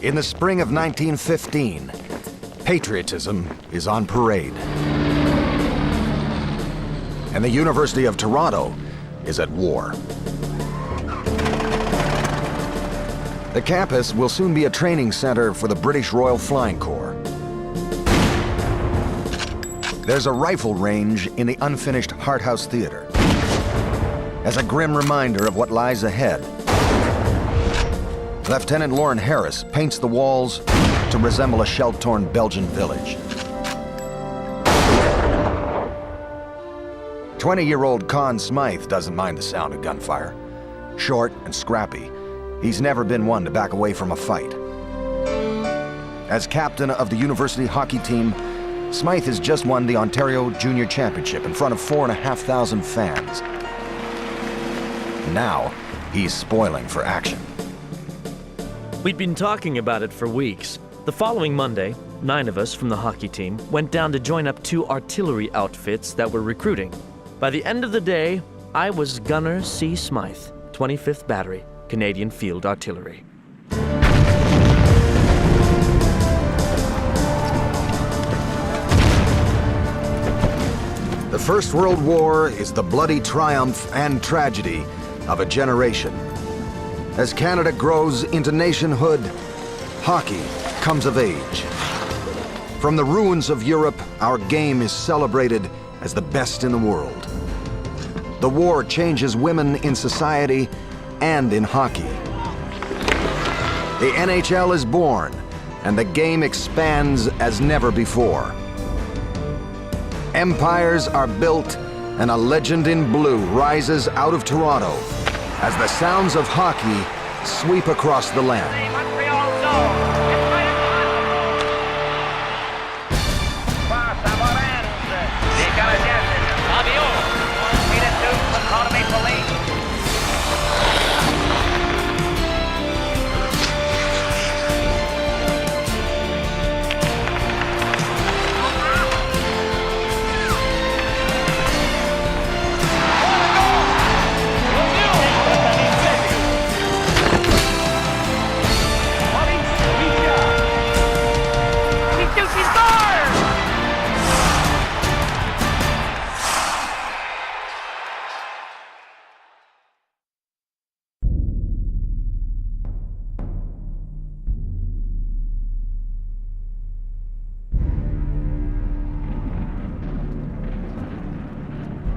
In the spring of 1915, patriotism is on parade. And the University of Toronto is at war. The campus will soon be a training center for the British Royal Flying Corps. There's a rifle range in the unfinished Hart House Theater. As a grim reminder of what lies ahead, Lieutenant Lauren Harris paints the walls to resemble a shell-torn Belgian village. 20-year-old Conn Smythe doesn't mind the sound of gunfire. Short and scrappy, he's never been one to back away from a fight. As captain of the university hockey team, Smythe has just won the Ontario Junior Championship in front of 4,500 fans. Now, he's spoiling for action. We'd been talking about it for weeks. The following Monday, 9 of us from the hockey team went down to join up 2 artillery outfits that were recruiting. By the end of the day, I was Gunner C. Smythe, 25th Battery, Canadian Field Artillery. The First World War is the bloody triumph and tragedy of a generation. As Canada grows into nationhood, hockey comes of age. From the ruins of Europe, our game is celebrated as the best in the world. The war changes women in society and in hockey. The NHL is born, and the game expands as never before. Empires are built, and a legend in blue rises out of Toronto as the sounds of hockey sweep across the land.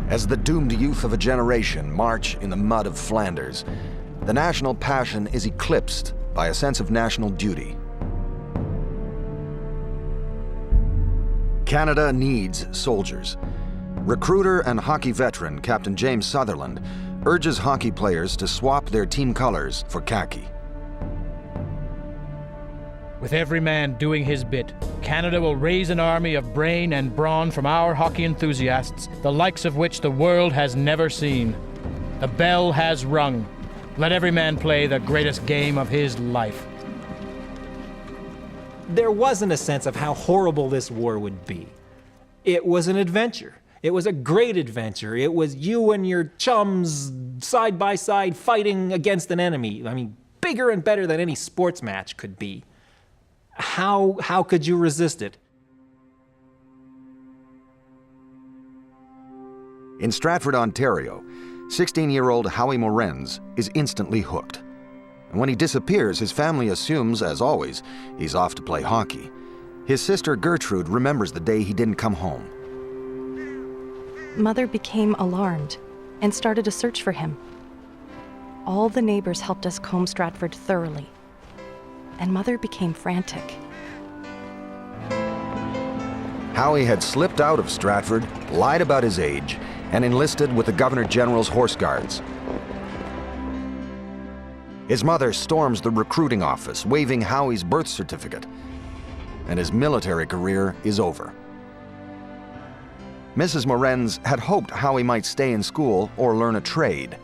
As the doomed youth of a generation march in the mud of Flanders, the national passion is eclipsed by a sense of national duty. Canada needs soldiers. Recruiter and hockey veteran Captain James Sutherland urges hockey players to swap their team colors for khaki. With every man doing his bit, Canada will raise an army of brain and brawn from our hockey enthusiasts, the likes of which the world has never seen. The bell has rung. Let every man play the greatest game of his life. There wasn't a sense of how horrible this war would be. It was an adventure. It was a great adventure. It was you and your chums side by side fighting against an enemy. I mean, bigger and better than any sports match could be. How could you resist it? In Stratford, Ontario, 16-year-old Howie Morenz is instantly hooked. And when he disappears, his family assumes, as always, he's off to play hockey. His sister Gertrude remembers the day he didn't come home. Mother became alarmed and started a search for him. All the neighbors helped us comb Stratford thoroughly, and Mother became frantic. Howie had slipped out of Stratford, lied about his age, and enlisted with the Governor General's Horse Guards. His mother storms the recruiting office, waving Howie's birth certificate, and his military career is over. Mrs. Morenz had hoped Howie might stay in school or learn a trade.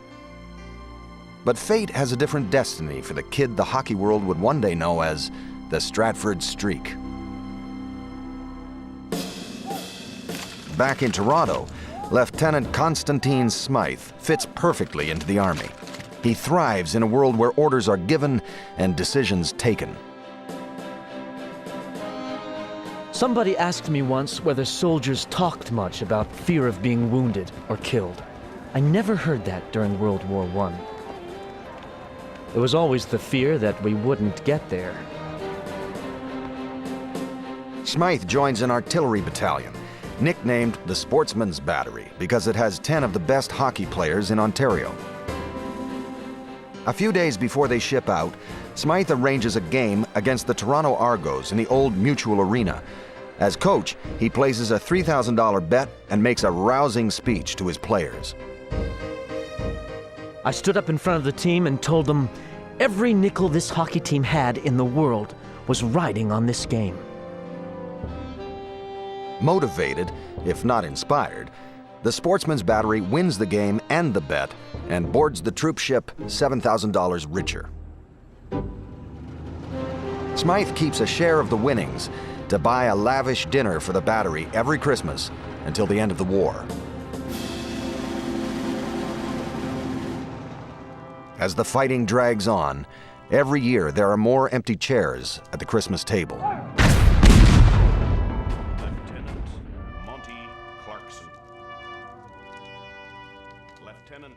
But fate has a different destiny for the kid the hockey world would one day know as the Stratford Streak. Back in Toronto, Lieutenant Constantine Smythe fits perfectly into the Army. He thrives in a world where orders are given and decisions taken. Somebody asked me once whether soldiers talked much about fear of being wounded or killed. I never heard that during World War I. It was always the fear that we wouldn't get there. Smythe joins an artillery battalion, nicknamed the Sportsman's Battery because it has 10 of the best hockey players in Ontario. A few days before they ship out, Smythe arranges a game against the Toronto Argos in the old Mutual Arena. As coach, he places a $3,000 bet and makes a rousing speech to his players. I stood up in front of the team and told them every nickel this hockey team had in the world was riding on this game. Motivated, if not inspired, the Sportsman's Battery wins the game and the bet and boards the troop ship $7,000 richer. Smythe keeps a share of the winnings to buy a lavish dinner for the battery every Christmas until the end of the war. As the fighting drags on, every year there are more empty chairs at the Christmas table. Lieutenant Monty Clarkson. Lieutenant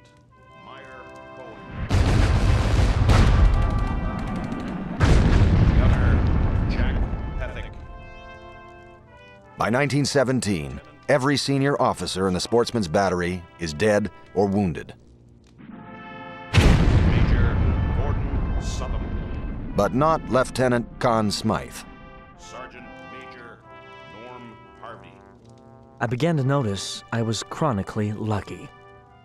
Meyer Cohen. Gunner Jack Pethick. By 1917, every senior officer in the Sportsman's Battery is dead or wounded. Major Gordon Southam. But not Lieutenant Conn Smythe. Sergeant Major Norm Harvey. I began to notice I was chronically lucky.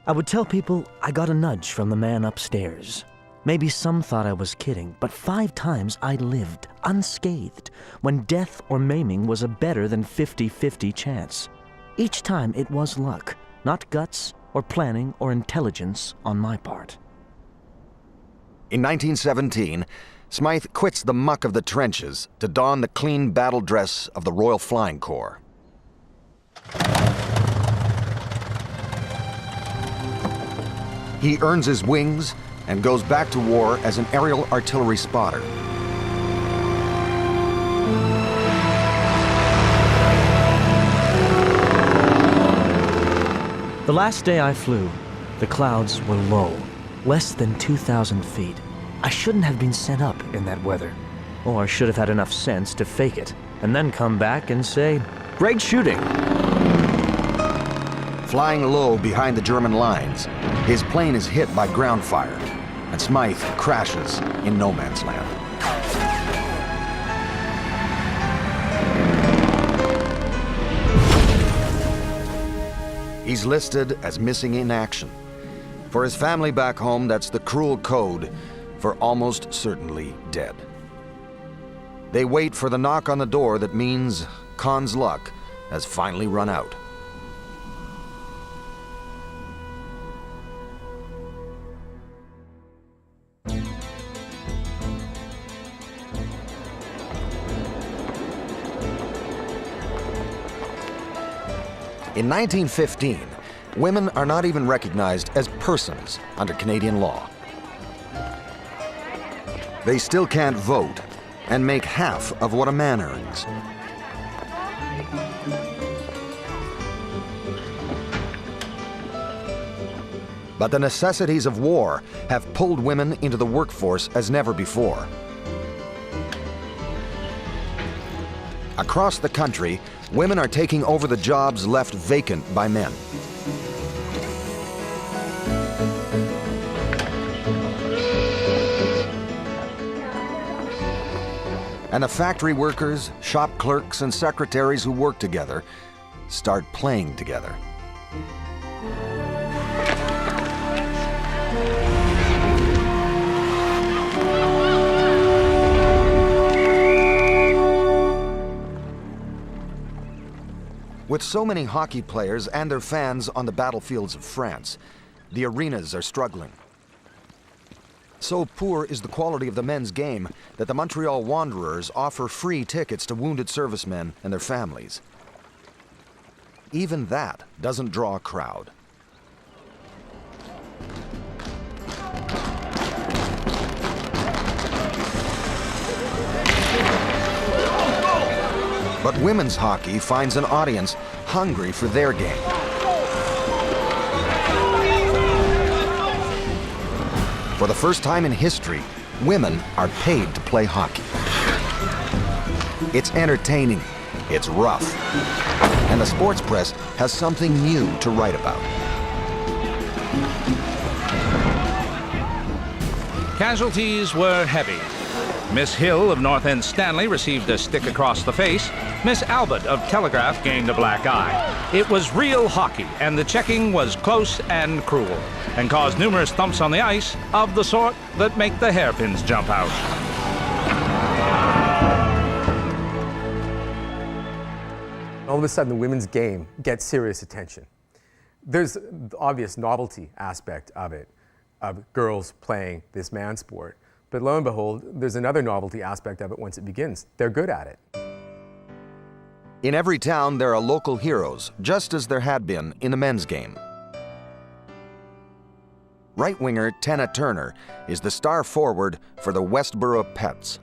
I would tell people I got a nudge from the man upstairs. Maybe some thought I was kidding, but 5 times I lived unscathed when death or maiming was a better than 50-50 chance. Each time it was luck, not guts or planning or intelligence on my part. In 1917, Smythe quits the muck of the trenches to don the clean battle dress of the Royal Flying Corps. He earns his wings and goes back to war as an aerial artillery spotter. The last day I flew, the clouds were low, less than 2,000 feet. I shouldn't have been sent up in that weather, or should have had enough sense to fake it, and then come back and say, "Great shooting." Flying low behind the German lines, his plane is hit by ground fire, and Smythe crashes in no man's land. He's listed as missing in action. For his family back home, that's the cruel code for almost certainly dead. They wait for the knock on the door that means Conn's luck has finally run out. In 1915, women are not even recognized as persons under Canadian law. They still can't vote and make half of what a man earns. But the necessities of war have pulled women into the workforce as never before. Across the country, women are taking over the jobs left vacant by men. And the factory workers, shop clerks, and secretaries who work together start playing together. With so many hockey players and their fans on the battlefields of France, the arenas are struggling. So poor is the quality of the men's game that the Montreal Wanderers offer free tickets to wounded servicemen and their families. Even that doesn't draw a crowd. But women's hockey finds an audience hungry for their game. For the first time in history, women are paid to play hockey. It's entertaining, it's rough, and the sports press has something new to write about. Casualties were heavy. Miss Hill of North End Stanley received a stick across the face. Miss Albert of Telegraph gained a black eye. It was real hockey, and the checking was close and cruel, and caused numerous thumps on the ice of the sort that make the hairpins jump out. All of a sudden, the women's game gets serious attention. There's the obvious novelty aspect of it, of girls playing this man sport. But lo and behold, there's another novelty aspect of it once it begins. They're good at it. In every town, there are local heroes, just as there had been in the men's game. Right winger Tenna Turner is the star forward for the Westboro Pets.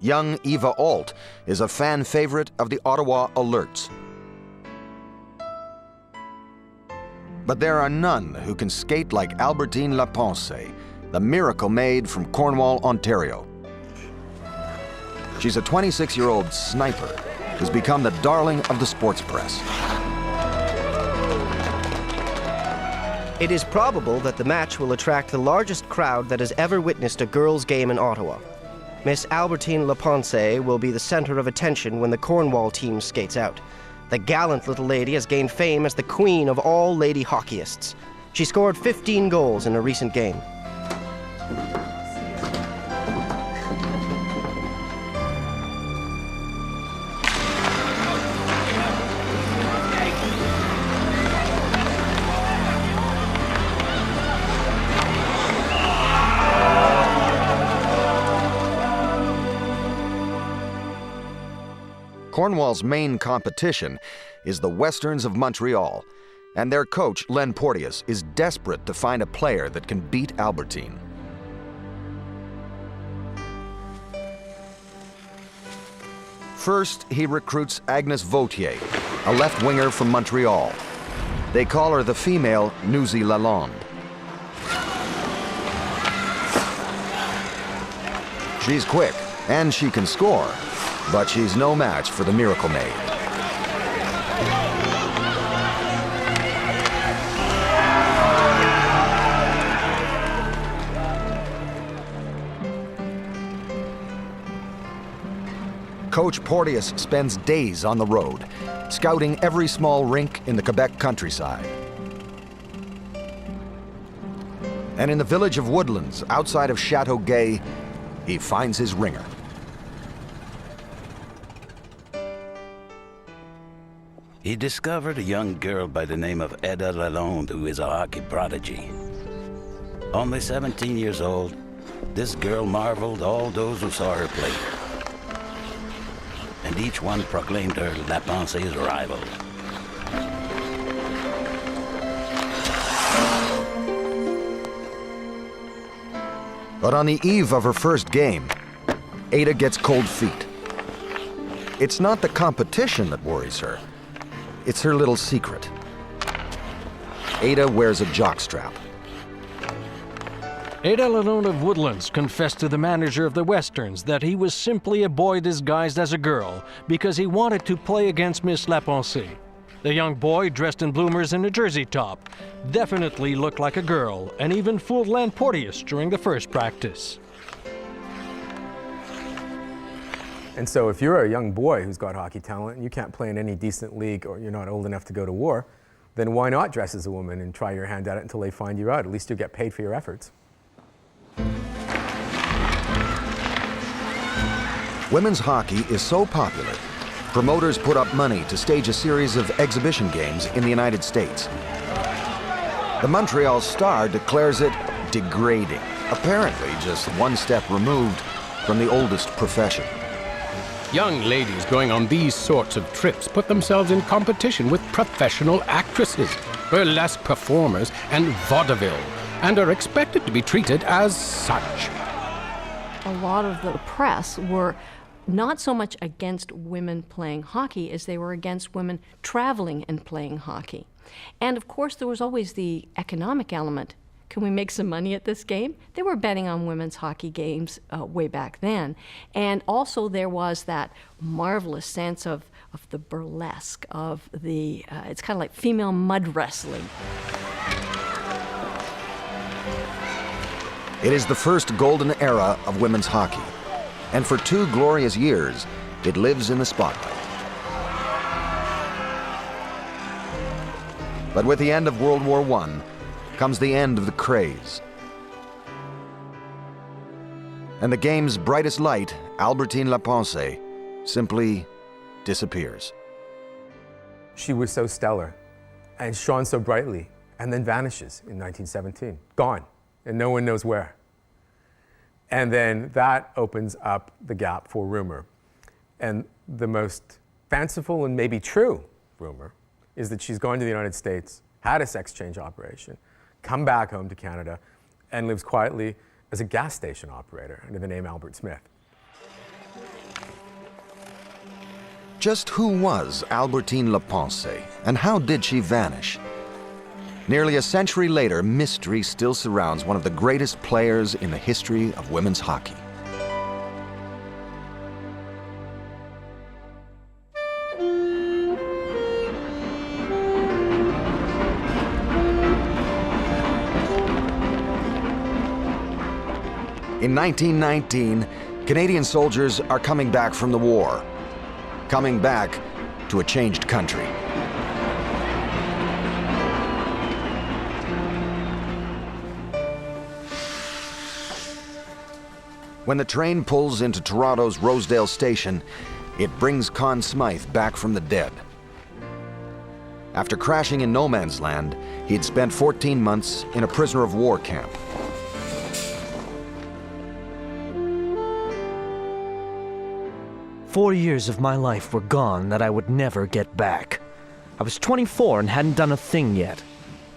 Young Eva Alt is a fan favorite of the Ottawa Alerts. But there are none who can skate like Albertine Lapense, the miracle maid from Cornwall, Ontario. She's a 26-year-old sniper who's become the darling of the sports press. It is probable that the match will attract the largest crowd that has ever witnessed a girls' game in Ottawa. Miss Albertine Lapense will be the center of attention when the Cornwall team skates out. The gallant little lady has gained fame as the queen of all lady hockeyists. She scored 15 goals in a recent game. Cornwall's main competition is the Westerns of Montreal, and their coach, Len Porteous, is desperate to find a player that can beat Albertine. First, he recruits Agnes Vautier, a left winger from Montreal. They call her the female Nuzi Lalonde. She's quick, and she can score, but she's no match for the Miracle Maid. Coach Porteous spends days on the road, scouting every small rink in the Quebec countryside. And in the village of Woodlands, outside of Châteauguay, he finds his ringer. He discovered a young girl by the name of Eda Lalonde, who is a hockey prodigy. Only 17 years old, this girl marveled all those who saw her play. And each one proclaimed her Lapense's rival. But on the eve of her first game, Ada gets cold feet. It's not the competition that worries her. It's her little secret. Ada wears a jockstrap. Ada Lalonde of Woodlands confessed to the manager of the Westerns that he was simply a boy disguised as a girl because he wanted to play against Miss Lapense. The young boy, dressed in bloomers and a jersey top, definitely looked like a girl and even fooled Len Porteous during the first practice. And so if you're a young boy who's got hockey talent and you can't play in any decent league or you're not old enough to go to war, then why not dress as a woman and try your hand at it until they find you out? At least you'll get paid for your efforts. Women's hockey is so popular, promoters put up money to stage a series of exhibition games in the United States. The Montreal Star declares it degrading, apparently just one step removed from the oldest profession. Young ladies going on these sorts of trips put themselves in competition with professional actresses, burlesque performers, and vaudeville, and are expected to be treated as such. A lot of the press were not so much against women playing hockey as they were against women traveling and playing hockey. And of course, there was always the economic element. Can we make some money at this game? They were betting on women's hockey games way back then. And also there was that marvelous sense of the burlesque, of the, it's kind of like female mud wrestling. It is the first golden era of women's hockey, and for 2 glorious years, it lives in the spotlight. But with the end of World War I comes the end of the craze. And the game's brightest light, Albertine Lapense, simply disappears. She was so stellar and shone so brightly, and then vanishes in 1917. Gone, and no one knows where. And then that opens up the gap for rumor. And the most fanciful and maybe true rumor is that she's gone to the United States, had a sex change operation, come back home to Canada, and lives quietly as a gas station operator under the name Albert Smith. Just who was Albertine Lapense, and how did she vanish? Nearly a century later, mystery still surrounds one of the greatest players in the history of women's hockey. In 1919, Canadian soldiers are coming back from the war, coming back to a changed country. When the train pulls into Toronto's Rosedale Station, it brings Conn Smythe back from the dead. After crashing in no man's land, he'd spent 14 months in a prisoner of war camp. "4 years of my life were gone that I would never get back. I was 24 and hadn't done a thing yet,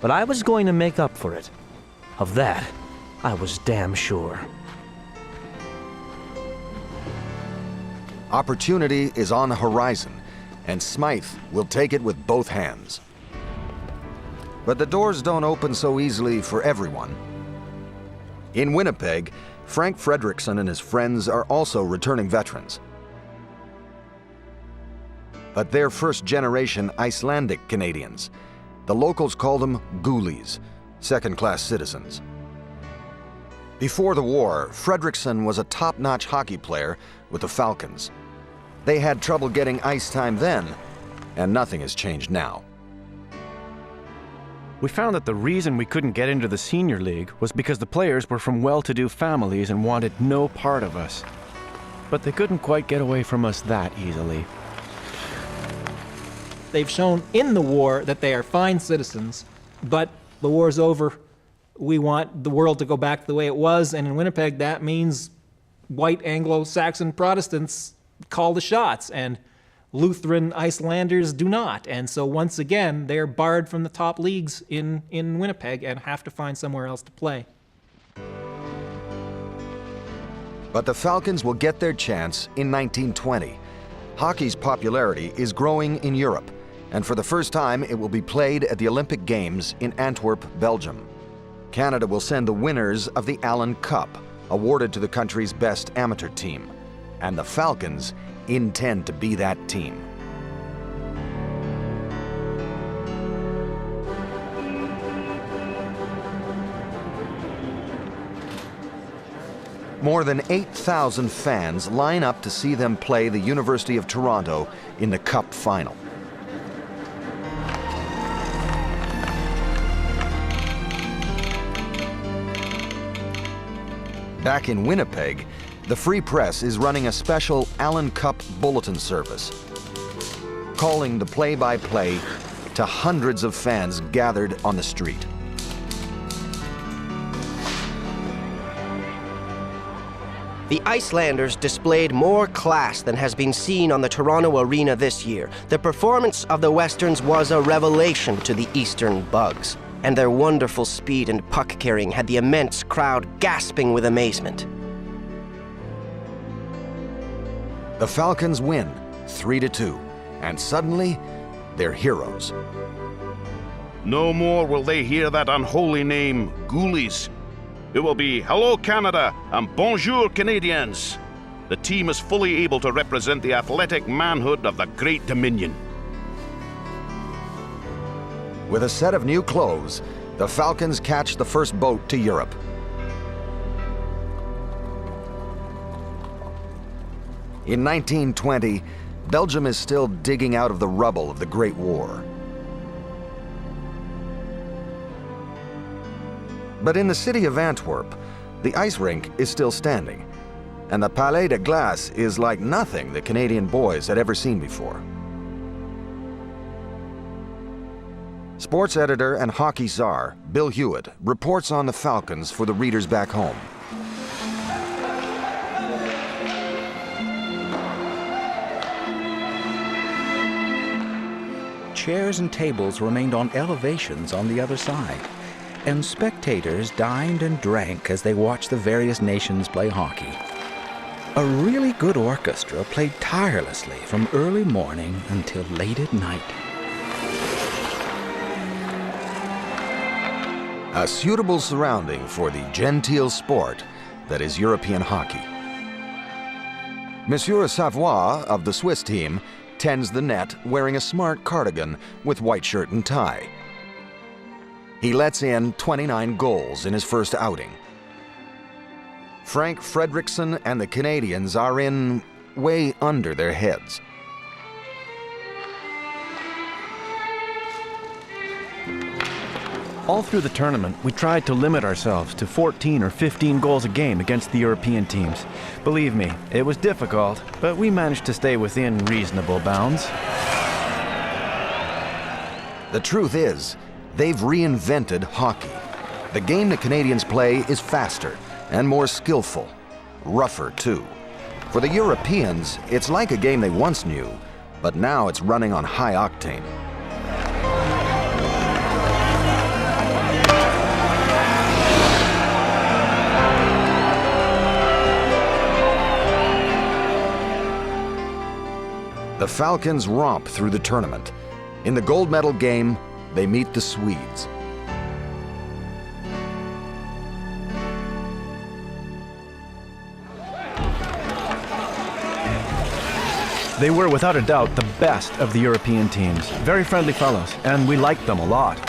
but I was going to make up for it. Of that, I was damn sure." Opportunity is on the horizon, and Smythe will take it with both hands. But the doors don't open so easily for everyone. In Winnipeg, Frank Fredrickson and his friends are also returning veterans. But they're first-generation Icelandic Canadians. The locals call them Ghoulies, second-class citizens. Before the war, Fredrickson was a top-notch hockey player with the Falcons. They had trouble getting ice time then, and nothing has changed now. We found that the reason we couldn't get into the senior league was because the players were from well-to-do families and wanted no part of us. But they couldn't quite get away from us that easily. They've shown in the war that they are fine citizens, but the war's over. We want the world to go back to the way it was, and in Winnipeg that means white Anglo-Saxon Protestants call the shots, and Lutheran Icelanders do not. And so once again, they're barred from the top leagues in Winnipeg and have to find somewhere else to play. But the Falcons will get their chance in 1920. Hockey's popularity is growing in Europe, and for the first time it will be played at the Olympic Games in Antwerp, Belgium. Canada will send the winners of the Allen Cup, awarded to the country's best amateur team. And the Falcons intend to be that team. More than 8,000 fans line up to see them play the University of Toronto in the Cup final. Back in Winnipeg, the Free Press is running a special Allen Cup bulletin service, calling the play-by-play to hundreds of fans gathered on the street. The Icelanders displayed more class than has been seen on the Toronto arena this year. The performance of the Westerns was a revelation to the Eastern Bugs, and their wonderful speed and puck carrying had the immense crowd gasping with amazement. The Falcons win 3-2, and suddenly they're heroes. No more will they hear that unholy name, Ghoulies. It will be Hello Canada and Bonjour Canadiens. The team is fully able to represent the athletic manhood of the Great Dominion. With a set of new clothes, the Falcons catch the first boat to Europe. In 1920, Belgium is still digging out of the rubble of the Great War. But in the city of Antwerp, the ice rink is still standing, and the Palais de Glace is like nothing the Canadian boys had ever seen before. Sports editor and hockey czar Bill Hewitt reports on the Falcons for the readers back home. Chairs and tables remained on elevations on the other side, and spectators dined and drank as they watched the various nations play hockey. A really good orchestra played tirelessly from early morning until late at night. A suitable surrounding for the genteel sport that is European hockey. Monsieur Savoie of the Swiss team tends the net wearing a smart cardigan with white shirt and tie. He lets in 29 goals in his first outing. Frank Fredrickson and the Canadians are in way under their heads. All through the tournament, we tried to limit ourselves to 14 or 15 goals a game against the European teams. Believe me, it was difficult, but we managed to stay within reasonable bounds. The truth is, they've reinvented hockey. The game the Canadians play is faster and more skillful, rougher too. For the Europeans, it's like a game they once knew, but now it's running on high octane. The Falcons romp through the tournament. In the gold medal game, they meet the Swedes. They were without a doubt the best of the European teams. Very friendly fellows, and we liked them a lot.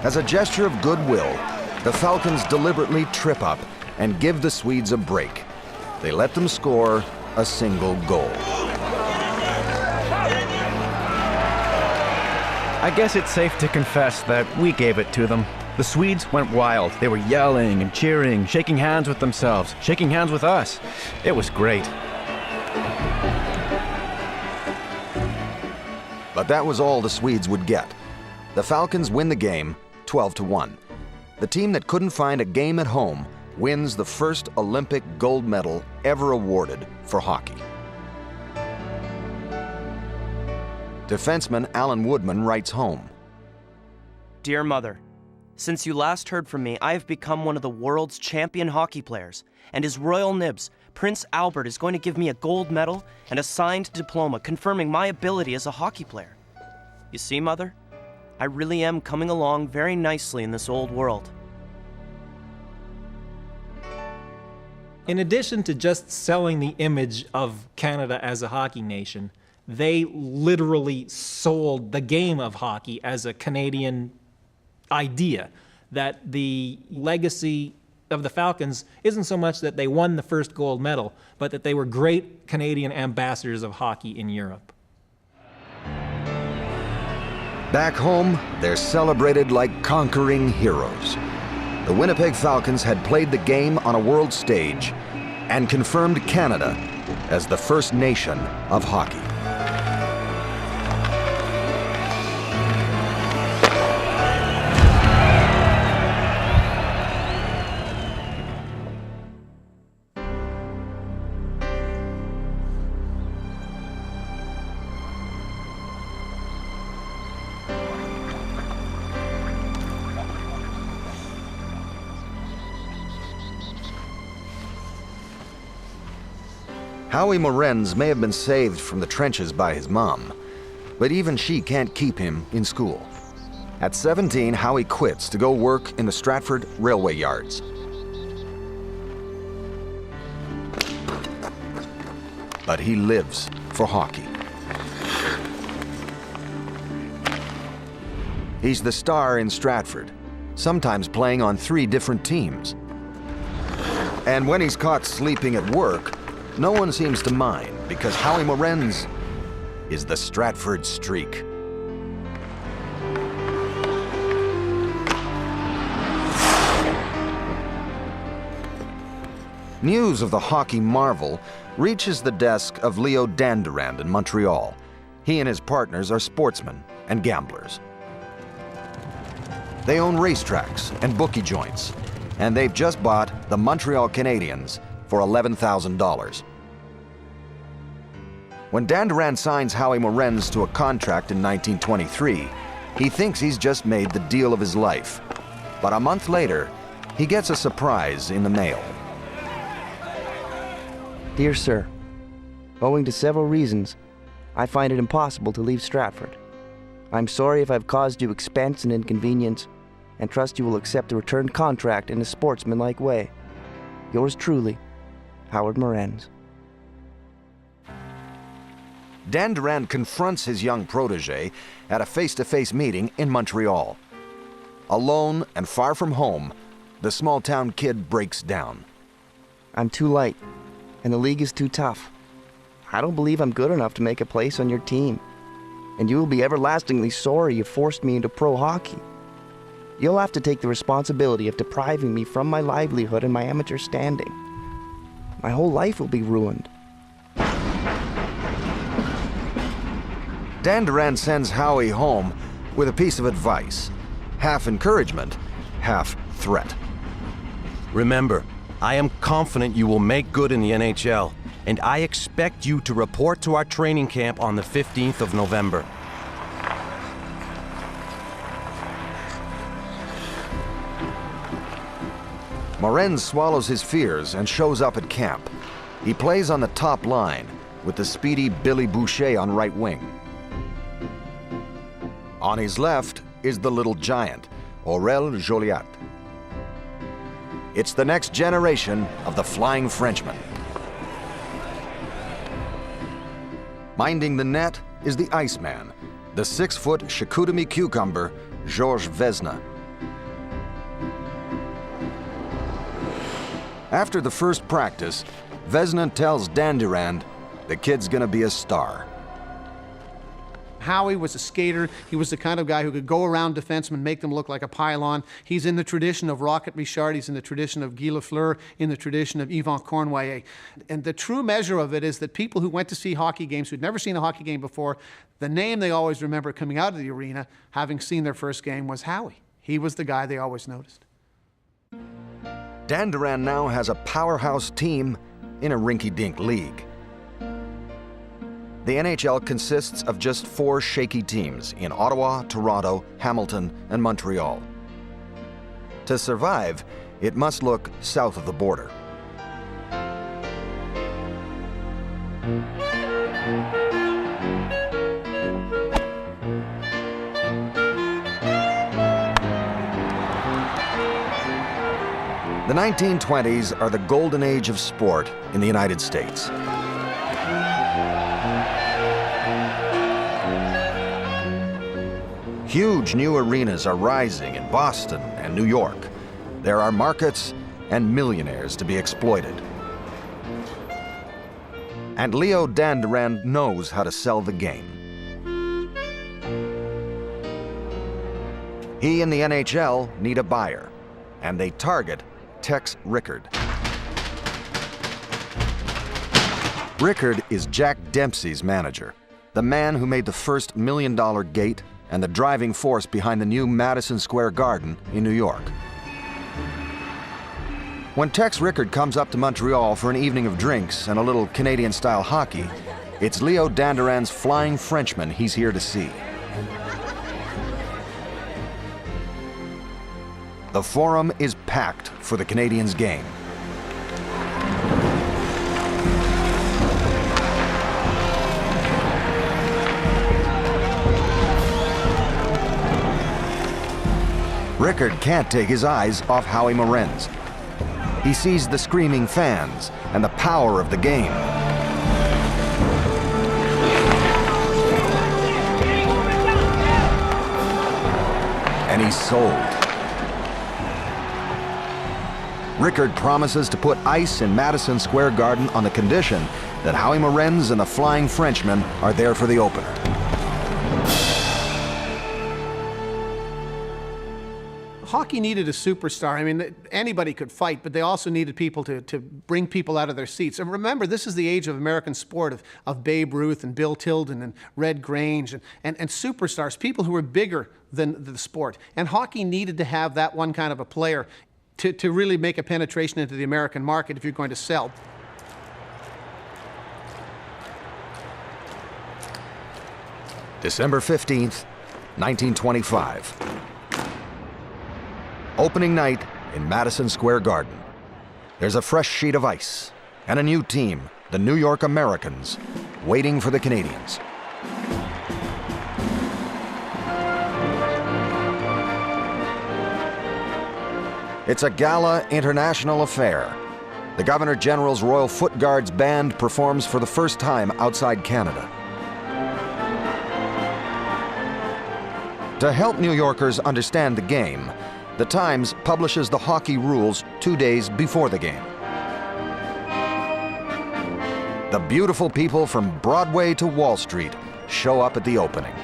As a gesture of goodwill, the Falcons deliberately trip up and give the Swedes a break. They let them score a single goal. I guess it's safe to confess that we gave it to them. The Swedes went wild. They were yelling and cheering, shaking hands with themselves, shaking hands with us. It was great. But that was all the Swedes would get. The Falcons win the game 12-1. The team that couldn't find a game at home wins the first Olympic gold medal ever awarded for hockey. Defenseman Alan Woodman writes home. Dear Mother, since you last heard from me, I have become one of the world's champion hockey players, and His Royal Nibs, Prince Albert, is going to give me a gold medal and a signed diploma confirming my ability as a hockey player. You see, Mother, I really am coming along very nicely in this old world. In addition to just selling the image of Canada as a hockey nation, they literally sold the game of hockey as a Canadian idea. That the legacy of the Falcons isn't so much that they won the first gold medal, but that they were great Canadian ambassadors of hockey in Europe. Back home, they're celebrated like conquering heroes. The Winnipeg Falcons had played the game on a world stage and confirmed Canada as the first nation of hockey. Howie Morenz may have been saved from the trenches by his mom, but even she can't keep him in school. At 17, Howie quits to go work in the Stratford railway yards. But he lives for hockey. He's the star in Stratford, sometimes playing on 3 different teams. And when he's caught sleeping at work, no one seems to mind, because Howie Morenz is the Stratford Streak. News of the hockey marvel reaches the desk of Leo Dandurand in Montreal. He and his partners are sportsmen and gamblers. They own racetracks and bookie joints, and they've just bought the Montreal Canadiens for $11,000. When Dandurand signs Howie Morenz to a contract in 1923, he thinks he's just made the deal of his life. But a month later, he gets a surprise in the mail. Dear Sir, owing to several reasons, I find it impossible to leave Stratford. I'm sorry if I've caused you expense and inconvenience, and trust you will accept a returned contract in a sportsmanlike way. Yours truly, Howard Morenz. Dandurand confronts his young protege at a face-to-face meeting in Montreal. Alone and far from home, the small-town kid breaks down. I'm too light, and the league is too tough. I don't believe I'm good enough to make a place on your team, and you will be everlastingly sorry you forced me into pro hockey. You'll have to take the responsibility of depriving me from my livelihood and my amateur standing. My whole life will be ruined. Dandurand sends Howie home with a piece of advice, half encouragement, half threat. Remember, I am confident you will make good in the NHL, and I expect you to report to our training camp on the 15th of November. Morenz swallows his fears and shows up at camp. He plays on the top line with the speedy Billy Boucher on right wing. On his left is the little giant, Aurel Joliat. It's the next generation of the Flying Frenchman. Minding the net is the Iceman, the 6-foot Chicoutimi cucumber, Georges Vezina. After the first practice, Vezina tells Dandurand the kid's gonna be a star. Howie was a skater. He was the kind of guy who could go around defensemen, make them look like a pylon. He's in the tradition of Rocket Richard. He's in the tradition of Guy Lafleur, in the tradition of Yvan Cournoyer. And the true measure of it is that people who went to see hockey games, who'd never seen a hockey game before, the name they always remember coming out of the arena, having seen their first game, was Howie. He was the guy they always noticed. Dandurand now has a powerhouse team in a rinky-dink league. The NHL consists of just 4 shaky teams in Ottawa, Toronto, Hamilton, and Montreal. To survive, it must look south of the border. The 1920s are the golden age of sport in the United States. Huge new arenas are rising in Boston and New York. There are markets and millionaires to be exploited. And Leo Dandurand knows how to sell the game. He and the NHL need a buyer, and they target Tex Rickard. Rickard is Jack Dempsey's manager, the man who made the first $1 million gate and the driving force behind the new Madison Square Garden in New York. When Tex Rickard comes up to Montreal for an evening of drinks and a little Canadian-style hockey, it's Leo Dandurand's Flying Frenchman he's here to see. The Forum is packed for the Canadiens' game. Rickard can't take his eyes off Howie Morenz. He sees the screaming fans and the power of the game. And he's sold. Rickard promises to put ice in Madison Square Garden on the condition that Howie Morenz and the Flying Frenchman are there for the opener. Hockey needed a superstar. I mean, anybody could fight, but they also needed people to bring people out of their seats. And remember, this is the age of American sport, of Babe Ruth and Bill Tilden and Red Grange and superstars, people who were bigger than the sport. And hockey needed to have that one kind of a player to really make a penetration into the American market if you're going to sell. December 15th, 1925. Opening night in Madison Square Garden. There's a fresh sheet of ice and a new team, the New York Americans, waiting for the Canadians. It's a gala international affair. The Governor General's Royal Foot Guards Band performs for the first time outside Canada. To help New Yorkers understand the game, The Times publishes the hockey rules 2 days before the game. The beautiful people from Broadway to Wall Street show up at the opening.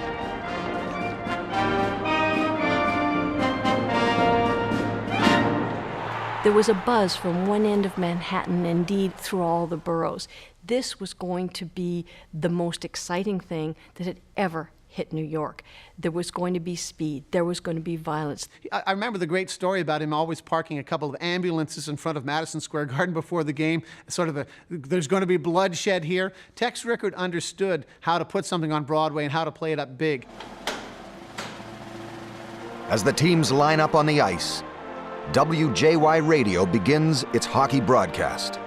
There was a buzz from one end of Manhattan, indeed through all the boroughs. This was going to be the most exciting thing that had ever hit New York. There was going to be speed. There was going to be violence. I remember the great story about him always parking a couple of ambulances in front of Madison Square Garden before the game. Sort of there's going to be bloodshed here. Tex Rickard understood how to put something on Broadway and how to play it up big. As the teams line up on the ice, WJY Radio begins its hockey broadcast.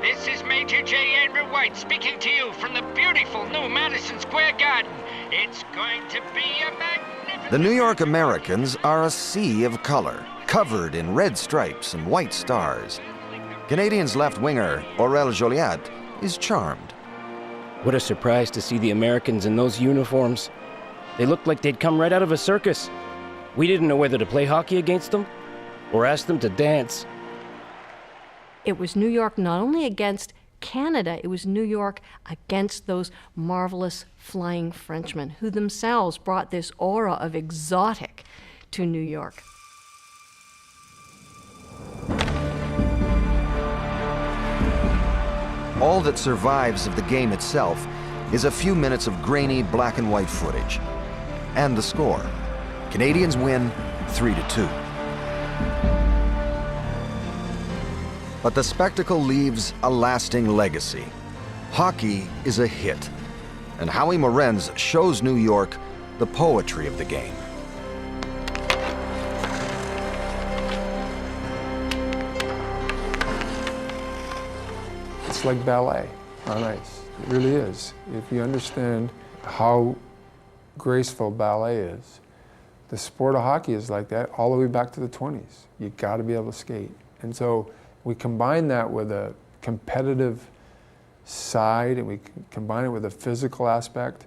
This is Major J. Andrew White speaking to you from the beautiful new Madison Square Garden. It's going to be a magnificent... The New York Americans are a sea of color, covered in red stripes and white stars. Canadians left winger Aurel Joliat is charmed. What a surprise to see the Americans in those uniforms. They looked like they'd come right out of a circus. We didn't know whether to play hockey against them or ask them to dance. It was New York not only against Canada, it was New York against those marvelous Flying Frenchmen who themselves brought this aura of exotic to New York. All that survives of the game itself is a few minutes of grainy black and white footage. And the score. Canadians win 3-2. But the spectacle leaves a lasting legacy. Hockey is a hit, and Howie Morenz shows New York the poetry of the game. It's like ballet on ice. It really is. If you understand how graceful ballet is, the sport of hockey is like that all the way back to the 20s. You got to be able to skate. And so we combine that with a competitive side, and we combine it with a physical aspect,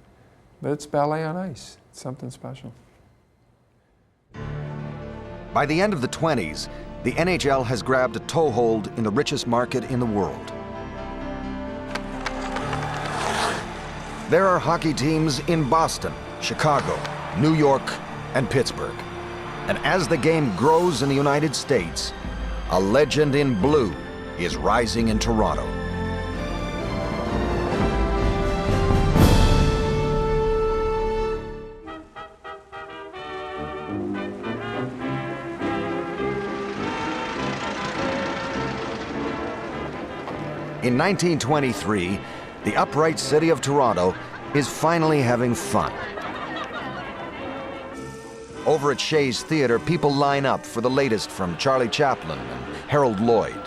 but it's ballet on ice. It's something special. By the end of the 20s, the NHL has grabbed a toehold in the richest market in the world. There are hockey teams in Boston, Chicago, New York, and Pittsburgh. And as the game grows in the United States, a legend in blue is rising in Toronto. In 1923, the upright city of Toronto is finally having fun. Over at Shea's Theatre, people line up for the latest from Charlie Chaplin and Harold Lloyd.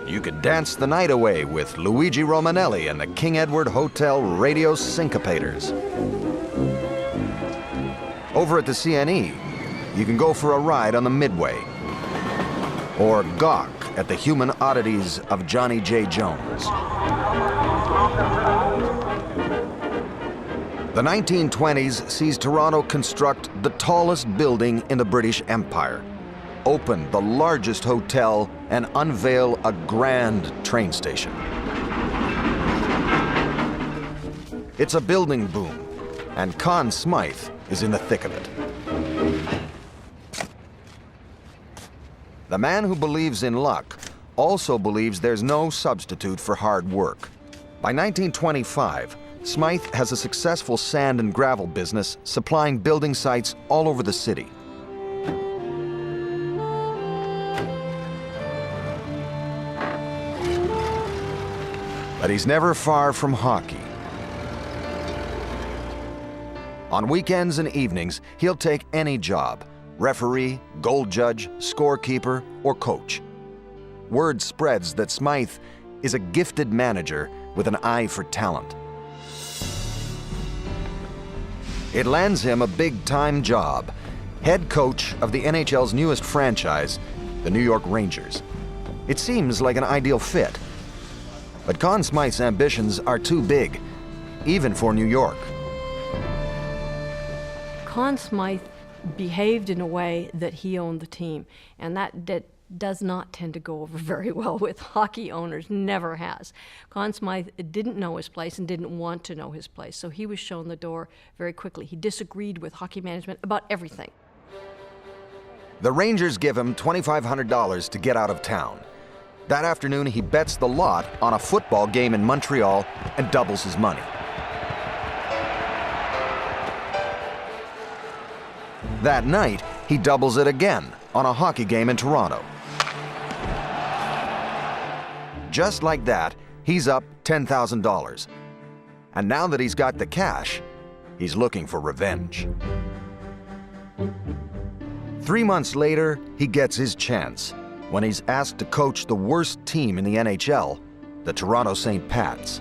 You could dance the night away with Luigi Romanelli and the King Edward Hotel Radio Syncopators. Over at the CNE, you can go for a ride on the Midway, or gawk at the human oddities of Johnny J. Jones. The 1920s sees Toronto construct the tallest building in the British Empire, open the largest hotel, and unveil a grand train station. It's a building boom, and Conn Smythe is in the thick of it. The man who believes in luck also believes there's no substitute for hard work. By 1925, Smythe has a successful sand and gravel business supplying building sites all over the city. But he's never far from hockey. On weekends and evenings, he'll take any job: referee, goal judge, scorekeeper, or coach. Word spreads that Smythe is a gifted manager with an eye for talent. It lands him a big-time job: head coach of the NHL's newest franchise, the New York Rangers. It seems like an ideal fit. But Conn Smythe's ambitions are too big, even for New York. Conn Smythe behaved in a way that he owned the team, and that does not tend to go over very well with hockey owners, never has. Conn Smythe didn't know his place and didn't want to know his place, so he was shown the door very quickly. He disagreed with hockey management about everything. The Rangers give him $2,500 to get out of town. That afternoon, he bets the lot on a football game in Montreal and doubles his money. That night, he doubles it again on a hockey game in Toronto. Just like that, he's up $10,000. And now that he's got the cash, he's looking for revenge. 3 months later, he gets his chance when he's asked to coach the worst team in the NHL, the Toronto St. Pats.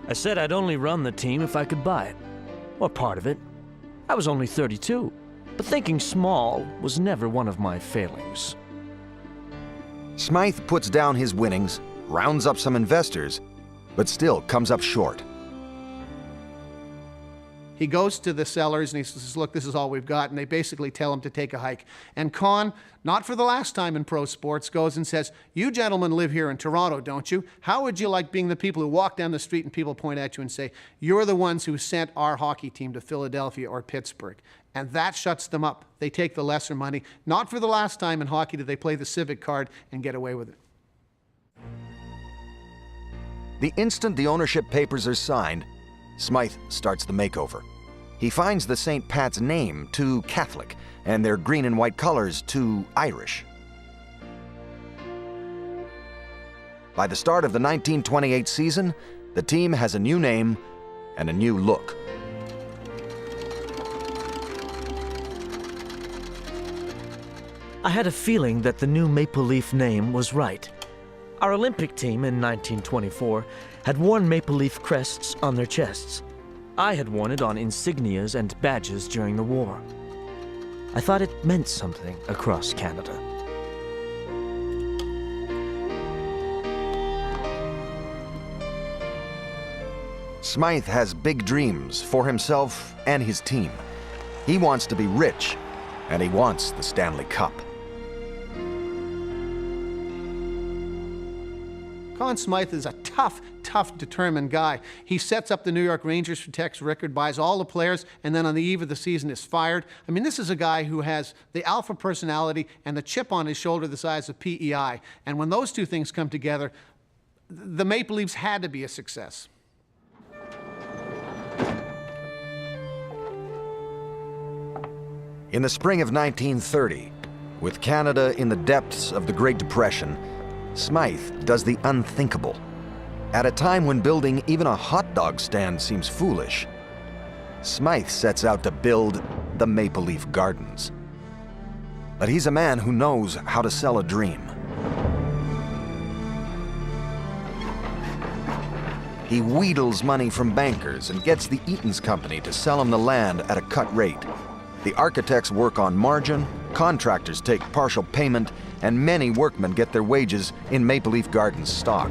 I said I'd only run the team if I could buy it, or part of it. I was only 32, but thinking small was never one of my failings. Smythe puts down his winnings, rounds up some investors, but still comes up short. He goes to the sellers and he says, look, this is all we've got. And they basically tell him to take a hike. And Conn, not for the last time in pro sports, goes and says, you gentlemen live here in Toronto, don't you? How would you like being the people who walk down the street and people point at you and say, you're the ones who sent our hockey team to Philadelphia or Pittsburgh? And that shuts them up. They take the lesser money. Not for the last time in hockey did they play the civic card and get away with it. The instant the ownership papers are signed, Smythe starts the makeover. He finds the St. Pat's name too Catholic and their green and white colors too Irish. By the start of the 1928 season, the team has a new name and a new look. I had a feeling that the new Maple Leaf name was right. Our Olympic team in 1924 had worn maple leaf crests on their chests. I had worn it on insignias and badges during the war. I thought it meant something across Canada. Smythe has big dreams for himself and his team. He wants to be rich, and he wants the Stanley Cup. Conn Smythe is a tough, determined guy. He sets up the New York Rangers for Tex Rickard, buys all the players, and then on the eve of the season is fired. I mean, this is a guy who has the alpha personality and the chip on his shoulder the size of PEI. And when those two things come together, the Maple Leafs had to be a success. In the spring of 1930, with Canada in the depths of the Great Depression, Smythe does the unthinkable. At a time when building even a hot dog stand seems foolish, Smythe sets out to build the Maple Leaf Gardens. But he's a man who knows how to sell a dream. He wheedles money from bankers and gets the Eaton's Company to sell him the land at a cut rate. The architects work on margin, contractors take partial payment, and many workmen get their wages in Maple Leaf Gardens stock.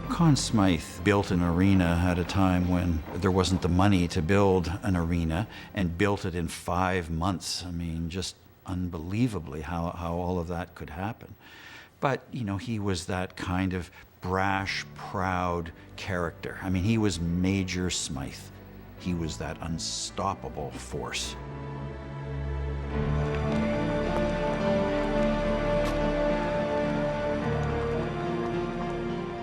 Conn Smythe built an arena at a time when there wasn't the money to build an arena, and built it in 5 months. I mean, just unbelievably how all of that could happen. But, you know, he was that kind of brash, proud character. I mean, he was Major Smythe. He was that unstoppable force.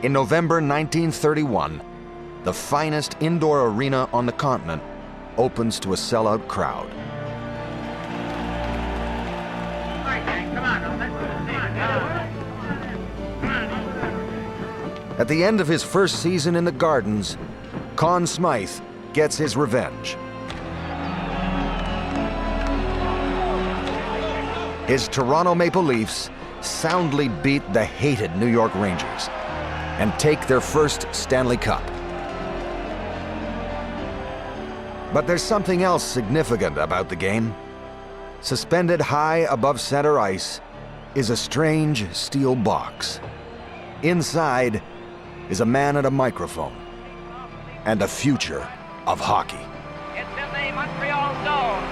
In November 1931, the finest indoor arena on the continent opens to a sellout crowd. At the end of his first season in the Gardens, Conn Smythe gets his revenge. His Toronto Maple Leafs soundly beat the hated New York Rangers and take their first Stanley Cup. But there's something else significant about the game. Suspended high above center ice is a strange steel box. Inside is a man at a microphone and a future of hockey. It's in the Montreal zone.